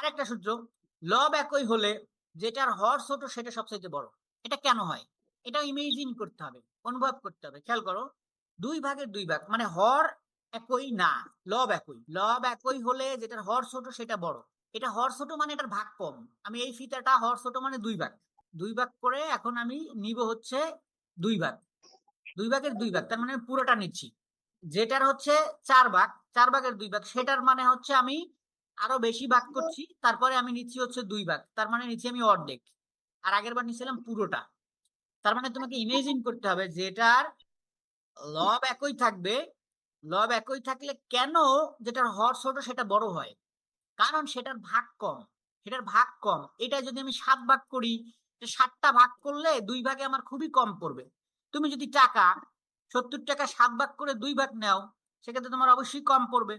আরেকটা সূত্র, লব একই হলে যেটার হর ছোট সেটা সবচাইতে বড়। এটা কেন হয়? এটাও ইমেজিন করতে হবে, অনুভব করতে হবে। খেয়াল করো, 2 ভাগের 2 ভাগ মানে হর একই না, লব একই। লব একই হলে যেটার হর ছোট সেটা বড়। এটা হর ছোট মানে এটার ভাগ কম। আমি এই ফিতাটা হর ছোট মানে 2 ভাগ, 2 ভাগ করে এখন আমি নিব হচ্ছে 2 ভাগ, 2 ভাগের 2 ভাগ, তার মানে আমি পুরোটা নিচ্ছি। যেটার হচ্ছে 4 ভাগ, 4 ভাগের 2 ভাগ, সেটার মানে হচ্ছে আমি আরো বেশি ভাগ করছি, তারপরে আমি নিচ্ছি হচ্ছে 2 ভাগ, তার মানে নিচ্ছি আমি অর্ধেক। আর আগের বার নিছিলাম পুরোটা। তার মানে তোমাকে ইমেজিন করতে হবে যেটার লব একই থাকবে, লব একই থাকলে কেন যেটার হর ছোট সেটা বড় হয়? কারণ সেটার ভাগ কম, সেটার ভাগ কম। এটা যদি আমি 7 ভাগ করি, 7টা ভাগ করলে 2 ভাগে আমার খুবই কম পড়বে। তুমি যদি টাকা 70 টাকা 7 ভাগ করে 2 ভাগ নাও, সেক্ষেত্রে তোমার অবশ্যই কম পড়বে।